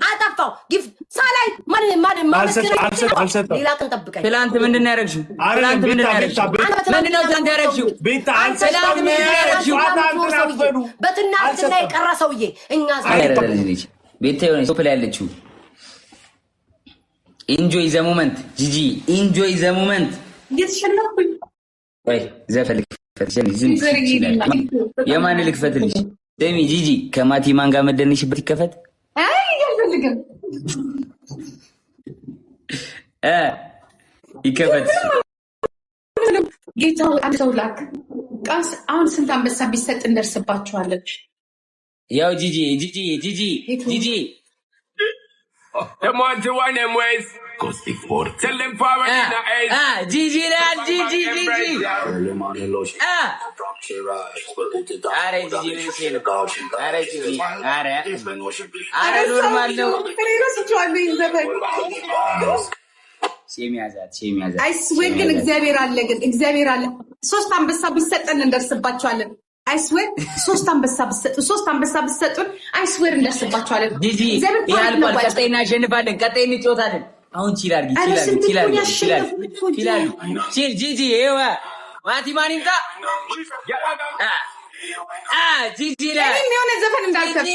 አጠፋው ጊፍ ሳላይ ሌላ ቀን ጠብቀኝ። ትላንት ምንድን ነው ያደረግሽው? ትላንት ምንድን ነው ያደረግሽው? ምንድን ነው ትላንት ያደረግሽው? በትናንትና የቀረ ሰውዬ እኛ ቤታ የሆነ ሶፕ ላይ ያለችው ኢንጆይ ዘ ሞመንት ጂጂ ኢንጆይ ዘ ሞመንት እየተሸነፍኩኝ ወይ ዘፈልክ የማን ልክፈትልሽ? ደሚ ጂጂ ከማቲ ማን ጋር መደንሽበት ይከፈት። አይ አልፈልግም ይከፈት። ጌታው አንድ ሰው ላክ ቃስ አሁን ስንት አንበሳ ቢሰጥ እንደርስባችኋለን። ያው ጂጂ ጂጂ ጂጂ ጂጂ them want to one them ways. Tell them forward in the eyes. Gigi lad, Gigi. Early morning lotion. Drop your eyes. Are Gigi. Are Gigi. Are normal no. ሴሚያዛት አይስዌር ግን እግዚአብሔር አለ ሶስት አንበሳ ቢሰጠን እንደርስባችኋለን። አይስዌር ሶስት አንበሳ ብትሰጡን አይስዌር እንደርስባችኋለን። ጂጂ ያልቋል። ቀጣይ እናሸንፋለን። ቀጣይ እንጫወታለን። አሁን ቺል ጂጂ ይዋ ማቲማን ይምጣ ጂጂ ላይ የሆነ ዘፈን እንዳልከፍ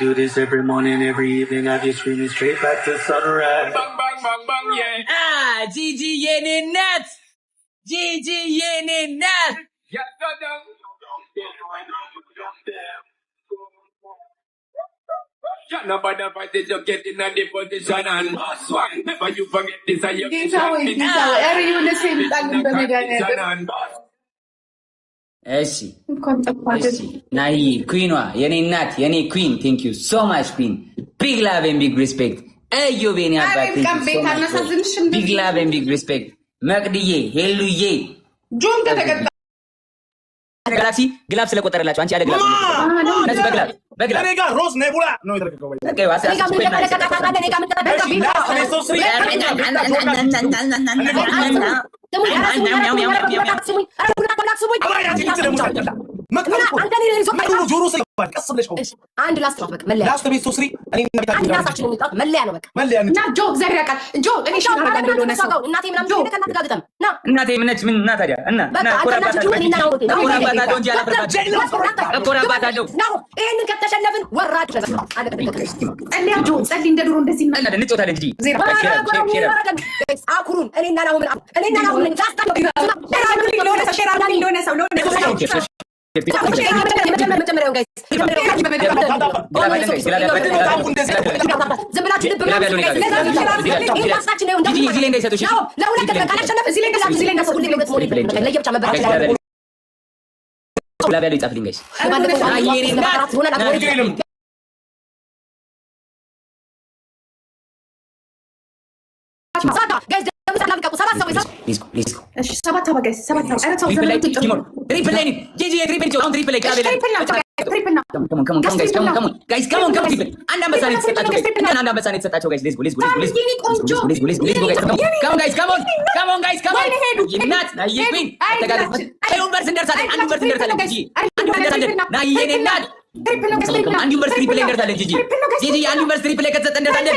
Do this every morning, every evening. I just screaming straight back to sunrise. Bang, bang, bang, bang, yeah. Gigi yeninat. Gigi yeninat. Yeah, nobody fight it, you get in a the position and swag. Never you forget this, I you እሺ ናይ ኩዊኗ የኔ እናት የኔ ኩዊን ቴንክ ዩ ሶ ማች ኩዊን ቢግ ላቭ ኤንድ ቢግ ሪስፔክት እዮ ቤኒ አባት ቢግ ላቭ ኤንድ ቢግ ሪስፔክት መቅድዬ ሄሉዬ ጆን ከተቀጣ ጋላክሲ ግላብ ስለቆጠረላችሁ አንቺ ያለ ግላብ ነጭ በግላብ እኔ ጋር ሮዝ ኔቡላ ነው የተረከከው ወይ ኦኬ ዋሳ አንድ ላስት ነው በቃ መለያ ላስት ቤት ሶስሪ እኔ መለያ ነው በቃ መለያ ነው። ጆ እግዚአብሔር ያውቃል። ጆ እኔ ሻው እናቴ ምናምን ጆ ከናትጋግተም ና እናቴ ምነች ምን እና ታዲያ እና ኮራባታቸው እንጂ አላፈርባታቸው ነው። ይሄንን ከተሸነፍን ወራድ ጸልያ ጆ ጸልይ እንደ ድሮ እንደዚህ እና እንጫወታለን እንጂ አኩሩን እኔና ናሁን መጀመሪያውን ጋይስ አንድ ዩኒቨርሲቲ ፕሌይ እንደርታለን ጂጂ አንድ ዩኒቨርሲቲ ፕሌይ ከተሰጠ እንደርታለን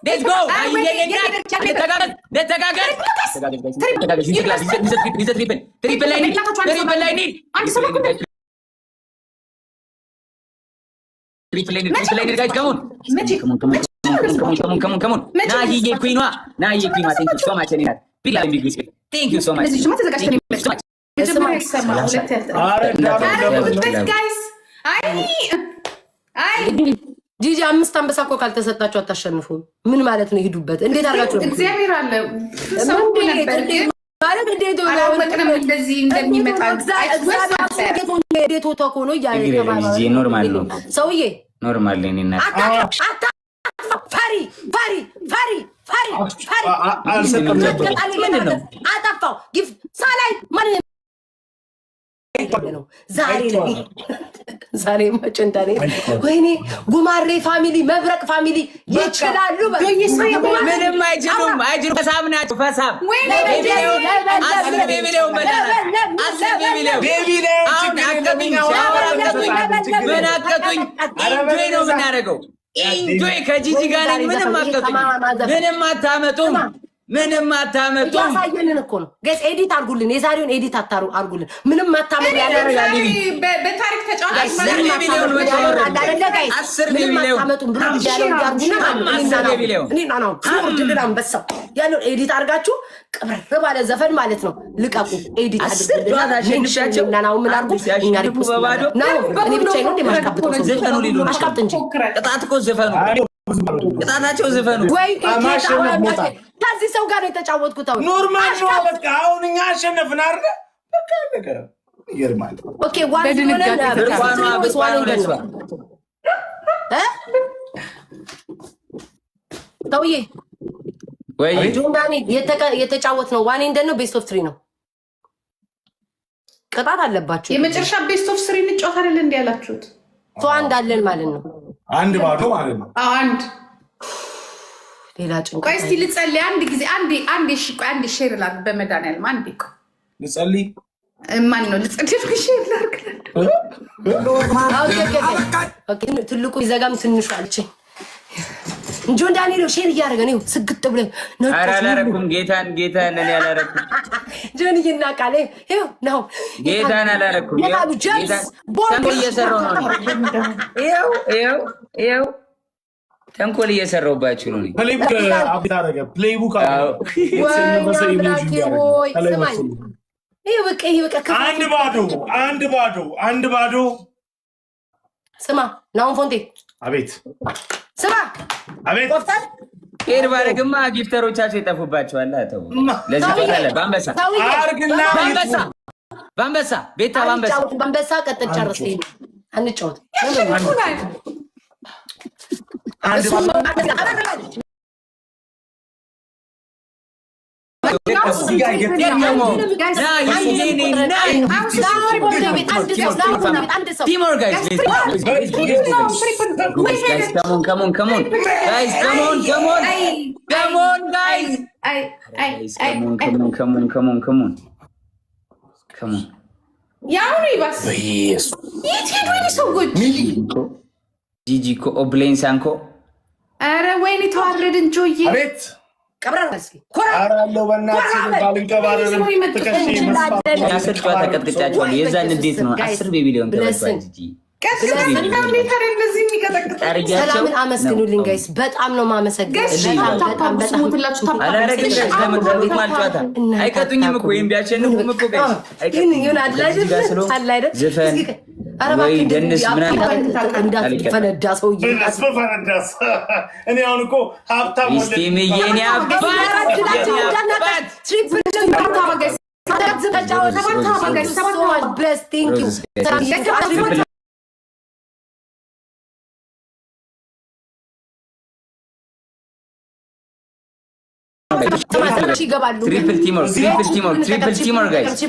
ሌትስ ጎ ትሪፕል ላይ guys come on ናሂዬ ኩዊኗ thank you so much እኔ ናት big love big respect thank you so much ጂጂ አምስት አንበሳ እኮ ካልተሰጣችሁ አታሸንፉም። ምን ማለት ነው? ሂዱበት። እንዴት አድርጋችሁ ነው? እግዚአብሔር አለ ሰው ነበር ማለት እንዴት ነው እንደዚህ እንደሚመጣ እንዴት ወጣ ነው ያለ ኖርማል ነው ሰውዬ ኖርማል ነው እና ፈሪ አጠፋው ጊፍ ሳላይ ማን ነው ዛሬ ላይ ዛሬ መጨንዳኔ ወይኔ ጉማሬ ፋሚሊ መብረቅ ፋሚሊ ይችላሉ ምንም አይችሉም ፈሳብናቸው ፈሳብ ኢንጆይ ነው የምናደርገው ኢንጆይ ከጂጂ ጋር ምንም አታመጡም ያሳየንን እኮ ነው ጋይስ ኤዲት አድርጉልን የዛሬውን ኤዲት አድርጉልን ምንም አታመጡ ያላረጋል በታሪክ ተጫዋች 10 ሚሊዮን ያለው ኤዲት አድርጋችሁ ቅብር ባለ ዘፈን ማለት ነው ልቀቁ ኤዲት አድርጉልን ናናው ምን አድርጉ እኛ ሪፖስት ነው እኔ ብቻ ነው እንደማሽካብተው ዘፈኑ ሊሉ አሽካብት እንጂ ቅጣት እኮ ዘፈኑ ቅጣታቸው ዘፈኑ ወይ ከዚህ ሰው ጋር ነው የተጫወትኩት አሁን ኖርማል ነው በቃ አሁን እኛ አሸነፍን አይደል በቃ ነገር ይርማል ኦኬ ዋን ተውዬ ወይ ጆንዳኒ የተጫወት ነው ዋን ኤንድ ነው ቤስት ኦፍ 3 ነው ቅጣት አለባችሁ የመጨረሻ ቤስት ኦፍ 3 እንጫወታለን እንዴ ያላችሁት ቶ አንድ አለን ማለት ነው አንድ ባዶ ማለት ነው አንድ ሌላ ጭንቀት ቆይ እስቲ ልጸልይ አንድ ጊዜ አንድ እሺ ቆይ አንድ ሼር ላድርግ በመድኃኒዓለም አንድ ቆይ ልጸልይ ማን ነው ልጸልይ ሼር ላድርግ ኦኬ ትልቁ ይዘጋም ትንሹ አልችኝ ጆን ዳንኤል ሼር እያደረገ ነው ስግጥ ብለ ነው አላረኩም ጌታን እኔ አላረኩም ጆን ይናቃለ ይሄው ነው ጌታን አላረኩም ተንኮል እየሰራው ነው ይሄው ተንኮል እየሰራውባችሁ ነው ፕሌይቡክ አብታ አረገ ፕሌይቡክ አንድ ባዶ ስማ ናውን ፎንቴ አቤት ስማ አቤት ቆፍታል ሄድ ባረግማ ጊፍተሮቻቸው ይጠፉባቸዋል አተው ለዚህ ተካለ ባንበሳ ቤታ ባንበሳ ቀጥል ጨርስ አንጫወት Come on, guys. Gigi ko oblen sanko. Ara wayne tawredin joye. አቤት ቀብራራ እስኪ አራለው በእናትህ ባልንቀባረርም ተከሺ መስፋት ያሰጥቷ ተቀጥቅጫቸዋል የዛን እንዴት ነው 10 ቢሊዮን ተበልቷል ጂጂ ሰላምን አመስግኑልኝ ጋይስ በጣም ነው ማመሰግነው በጣም አይቀጡኝም እኮ ወይም ቢያሸንፉም እኮ ጋይስ ወይ ደንስ ምናምን እንዳትፈነዳ ሰውዬ እኔ አሁን እኮ ሀብታም ሚስቴም የኔ አባት ትሪፕል ቲሞር ጋይስ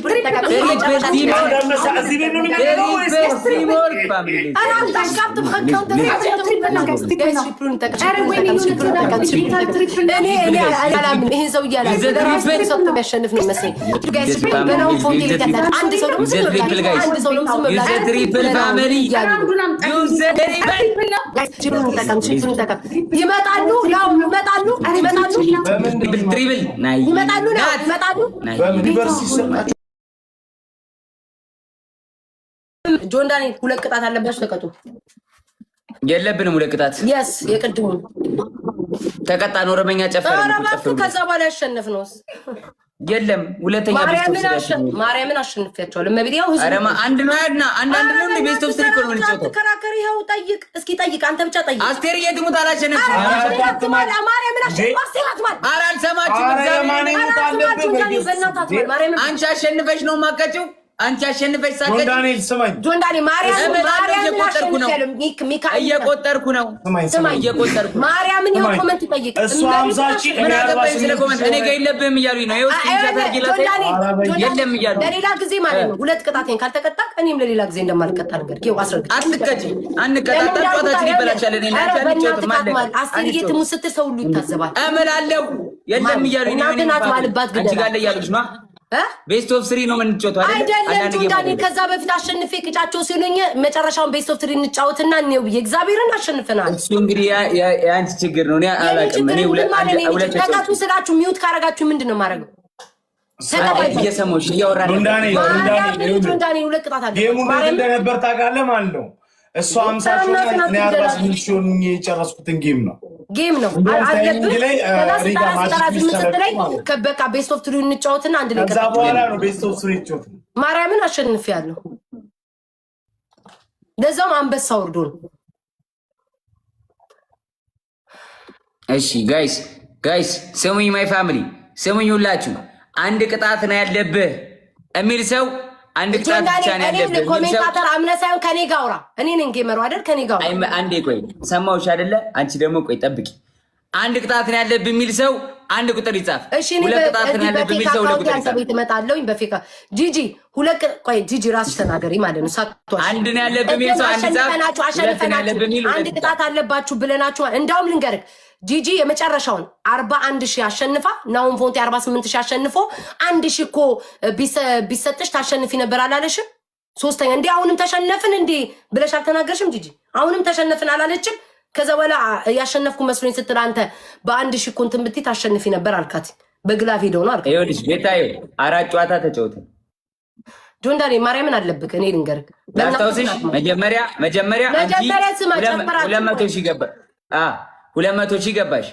ትሪፕል ፋሚሊ ይመጣሉ ትሪፕል ናይ ይመጣሉ በዩኒቨርሲቲ ሰጣችሁ ጆን ዳንኤል ሁለት ቅጣት አለባችሁ ተቀጡ የለብንም ሁለት ቅጣት yes የቅድሙ ተቀጣን ኦሮመኛ ጨፈረ ከዛ በኋላ ያሸነፍነው የለም ሁለተኛ ማርያምን አሸንፊያቸዋለሁ እመቤቴ ያው አረማ አንድ ነው ያድና አንድ ነው እንደ ቤስት ኦፍ 3 ኮል ነው ተከራከሪ ያው ጠይቅ እስኪ ጠይቅ አንተ ብቻ ጠይቅ አስቴር የትሙት አላሸነፍሽ ማርያምን አሸንፋትማል አላልሰማችሁም ማርያምን አንቺ አሸንፈሽ ነው ማቀጭው አንቺ አሸንፈሽ ሳቀች። ጆን ዳንኤል ስማኝ፣ ጆን ዳንኤል ማርያምን እየቆጠርኩ ነው። ማርያምን ያው ኮሜንት ጠይቅ። እሱ 50 ምን አገባኝ ስለ ኮሜንት? እኔ ጋር የለብህም እያሉኝ ነው። ይኸው የለም እያሉ ለሌላ ጊዜ ማለት ነው። ሁለት ቅጣቴን ካልተቀጣ እኔም ለሌላ ጊዜ እንደማልቀጣ ነገር ይኸው አስረግጥ። አትቀጪ፣ አንቀጣጣ፣ ጨዋታችን ይበላሻል። እኔ ላንቺ አንጨት ማለት አስቴርዬ ትሙት ስትል ሰው ሁሉ ይታዘባል። እምላለሁ የለም እያሉኝ ነው። አንቺ ጋር እያሉሽ ነው። ቤስት ኦፍ 3 ነው የምንጫወተው አይደለም? ጆንዳኒ ከዛ በፊት አሸንፌ ቅጫቸው ሲሉኝ መጨረሻውን ቤስት ኦፍ 3 እንጫወትና ነው የእግዚአብሔርን አሸንፈናል። እሱ እንግዲህ የአንቺ ችግር ነው። እኔ አላውቅም። እኔ ሁለት ተቃጡ ስላችሁ ሚውት ካረጋችሁ ምንድነው ማረገው? እየሰማሁሽ እያወራን ጆንዳኒ ሁለት ቅጣት አለ። ጌሙ ምን እንደነበር ታውቃለህ ማለት ነው። እሱ 50 ሺህ እኔ 48 ሺህ የጨረስኩትን ጌም ነው አለብህ። በቃ ቤስት ኦፍ 3 እንጫወትና አንድ ላይ ከዛ በኋላ ነው ቤስት ኦፍ 3 እንጫወት። ማርያምን አሸንፊያለሁ። ለዛውም አንበሳ ወርዶ ነው። እሺ ጋይስ ስሙኝ፣ ማይ ፋሚሊ ስሙኝ ሁላችሁ። አንድ ቅጣት ነው ያለብህ የሚል ሰው አንድ ቅጣት ብቻ ነው ያለብህ። ኮሜንታተር አምነህ ሳይሆን ከኔ ጋር አውራ። እኔ ነኝ ጌመሩ አይደል? ከኔ ጋር አውራ። አንዴ ቆይ፣ ሰማሁሽ አይደለ? አንቺ ደግሞ ቆይ ጠብቂ። አንድ ቅጣት ነው ያለብህ የሚል ሰው አንድ ቁጥር ይጻፍ። ሁለት ቅጣት ነው ያለብህ የሚል ሰው ሁለት ቁጥር ይጻፍ። እመጣለሁኝ በፌካ ጂጂ ሁለት ቆይ ጂጂ ራስሽ ተናገሪ ማለት ነው። ሳትዋሽ አንድ ነው ያለብህ የሚል ሰው አንድ ጻፍ። ሁለት ነው ያለብህ የሚል አንድ ቅጣት አለባችሁ ብለናችሁ እንዳውም ልንገርህ ጂጂ የመጨረሻውን 41 ሺህ አሸንፋ ናውን ፎንቴ 48 ሺህ አሸንፎ 1 ሺህ እኮ ቢሰጥሽ ታሸንፊ ነበር አላለሽም? ሶስተኛ እንዴ አሁንም ተሸነፍን እንዴ ብለሽ አልተናገርሽም? ጂጂ አሁንም ተሸነፍን አላለችም? ከዛ በኋላ ያሸነፍኩ መስሎኝ ስትል አንተ በ1 ሺህ እኮ እንትን ብትይ ታሸንፊ ነበር አልካት። በግላፍ ሄደው ነው አልካት። ይኸውልሽ ቤታዬ 4 ጨዋታ ተጫውተን ጆንዳኒ ማርያምን አለብክ። እኔ ልንገርክ ላስታውስሽ መጀመሪያ አንቺ 200 ሺህ ገባ 200 ሺህ ገባሽ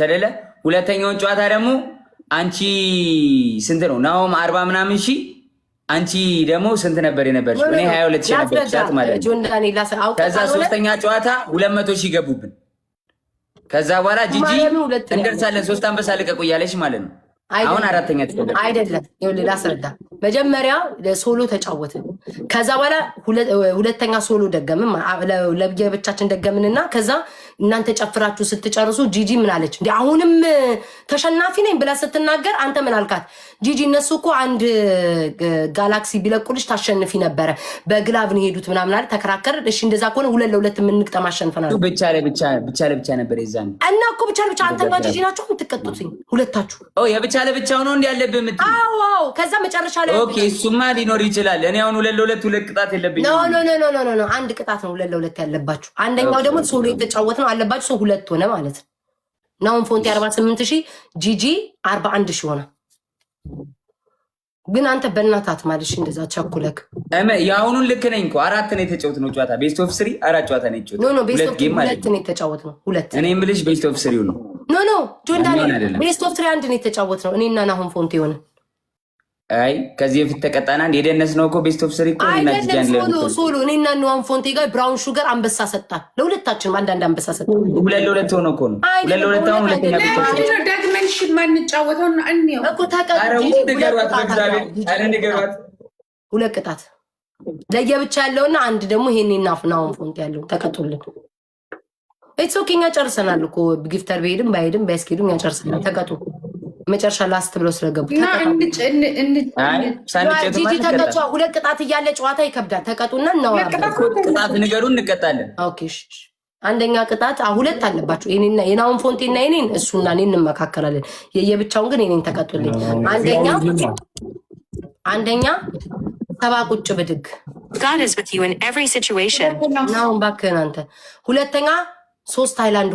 አይደለ? ሁለተኛውን ጨዋታ ደግሞ አንቺ ስንት ነው? ናውም 40 ምናምን ሺህ አንቺ ደግሞ ስንት ነበር የነበርሽ? እኔ 22 ሺህ ነበር ጫት ማለት ነው። ከዛ ሶስተኛ ጨዋታ 200 ሺህ ገቡብን። ከዛ በኋላ ጂጂ እንደርሳለን 3 አንበሳ ልቀቁ እያለሽ ማለት ነው። አሁን አራተኛ ተቆጠረ አይደለም? ይኸውልህ ላስረዳ። መጀመሪያ ሶሎ ተጫወትን። ከዛ በኋላ ሁለተኛ ሶሎ ደገምን፣ ለብቻችን ደገምንና ከዛ እናንተ ጨፍራችሁ ስትጨርሱ ጂጂ ምን አለች? እንዴ አሁንም ተሸናፊ ነኝ ብላ ስትናገር አንተ ምን አልካት? ጂጂ እነሱ እኮ አንድ ጋላክሲ ቢለቁልሽ ታሸንፊ ነበረ፣ በግላቭ ነው ሄዱት ምናምን አለ። ተከራከርን። እሺ እንደዛ ከሆነ 2-2 የምንቅጠም አሸንፈናል። ብቻ ለብቻ ነበር የዛን እና እኮ ብቻ ለብቻ አንተና ጂጂ ናችሁ የምትቀጡትኝ ሁለታችሁ። የብቻ ለብቻው ነው እንዴ ያለብህ የምትይ? አዎ ከዛ መጨረሻ ላይ ኦኬ እሱማ ሊኖር ይችላል። እኔ አሁን 2-2 ሁለት ቅጣት የለብኝም። ኖ አንድ ቅጣት ነው 2-2 ያለባችሁ። አንደኛው ደግሞ ሶሎ የተጫወት ነው አለባችሁ። ሰው 2 ሆነ ማለት ነው። ናውን ፎንቲ 48 ሺህ ጂጂ 41 ሺህ ሆነ። ግን አንተ በእናታት ማለሽ እንደዛ ቸኩለክ የአሁኑን ልክ ነኝ እኮ 4 ነው የተጫወት ነው ጨዋታ ቤስት ኦፍ 3 4 ጨዋታ ነው የተጫወት ነው። ቤስት ኦፍ 2 ነው የተጫወት ነው 2 እኔ የምልሽ ቤስት ኦፍ 3 ነው። ኖ ጆንዳኒ ቤስት ኦፍ 3 1 ነው የተጫወት ነው እኔና ናሁን ፎንቲ ሆነ። አይ ከዚህ በፊት ተቀጣና የደነስ ነው እኮ ቤስት ኦፍ 3 እኮ እና ጂጃን ሶሎ እኔና ናሁን ፎንቲ ጋር ብራውን ሹገር አንበሳ ሰጣን። ለሁለታችንም አንዳንድ አንበሳ ሰጣን። 2-2 ሆኖ እኮ ነው 2-2 አሁን ሁለተኛ ነው ደግመን ማንጫወተው እና እንየው እኮ ታውቃለህ። ኧረ ንገሯት በእግዚአብሔር ኧረ ንገሯት። 2 ቅጣት ለየብቻ ያለውና አንድ ደግሞ ይሄኔና ናሁን ፎንቲ ያለው ተቀጡልን። ኢትስ ኦኬ እኛ ጨርሰናል እኮ ጊፍተር በሄድም ባይሄድም ባያስኬዱም እኛ ጨርሰናል። ተቀጡ መጨረሻ ላስት ብለው ስለገቡ ጂጂ ተቀጫ። 2 ቅጣት እያለ ጨዋታ ይከብዳል። ተቀጡና እናወራለን። ቅጣት ንገሩ እንቀጣለን። ኦኬ አንደኛ ቅጣት 2 አለባችሁ። እኔና የናውን ፎንቴና የኔን እሱና እኔ እንመካከላለን። የየብቻውን ግን የኔን ተቀጡልኝ። አንደኛ 7 ቁጭ ብድግ God is with you in every situation. ናውን እባክህን አንተ። ሁለተኛ 3 ሃይላንድ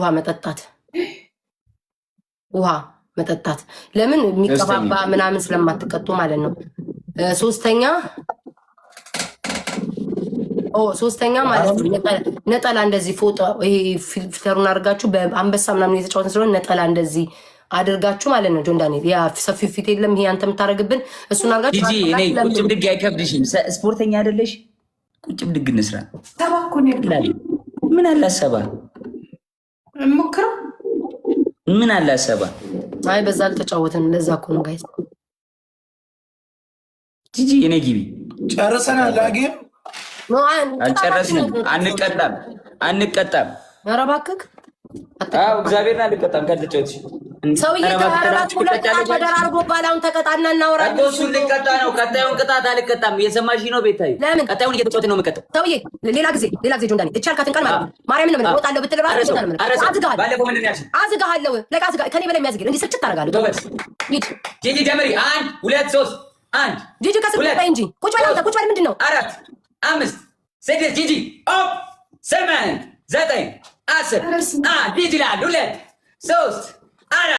ውሃ መጠጣት ለምን የሚቀባባ ምናምን ስለማትቀጡ ማለት ነው። ሶስተኛ ማለት ነው ነጠላ እንደዚህ ፎጣ ይሄ ፊልተሩን አድርጋችሁ በአንበሳ ምናምን የተጫወትን ስለሆነ ነጠላ እንደዚህ አድርጋችሁ ማለት ነው። ጆንዳኒ ያ ሰፊ ፊት የለም ይሄ አንተ የምታደርግብን እሱን አድርጋችሁ ጂጂ እኔ ቁጭ ብድግ አይከብድሽም? ስፖርተኛ አይደለሽ? ቁጭ ብድግ እንስራ። ምን አለ 7 ሞክረው ምን አለ 7 አይ በዛ አልተጫወተንም። ለዛ እኮ ነው ጋይስ። ጂጂ እኔ ግቢ ጨርሰናል። ዳጊም አልጨረስንም። አንቀጣም። ኧረ እባክህ አዎ እግዚአብሔርን አንቀጣም። ከልጆች ሰውዬ ተደራርቦ ባላውን ተቀጣና እናወራለን። እሱን ልቀጣ ነው። ቀጣዩን ቅጣት አልቀጣም። እየሰማሽ ነው ቤታዬ? ለምን ቀጣዩን እየተጫወትን ነው የምቀጣው? ሰውዬ ሌላ ጊዜ ጆንዳኒ እቻልካትን ቃል ማለት ነው ማርያምን ነው እወጣለሁ ብትል ራሱ ባለፈው ምንድን ነው ያልሽኝ? አዝጋለሁ ለቃ አዝጋ ከኔ በላይ የሚያዝግል እንዲህ ስልችት ታደርጋለህ። ጂጂ ጀምሪ። 1 2 3 1 ጂጂ ከስር በይ እንጂ ቁጭ በል ምንድን ነው 4 5 6 ጂጂ 8 9 10 ጂጂ ላል 2 3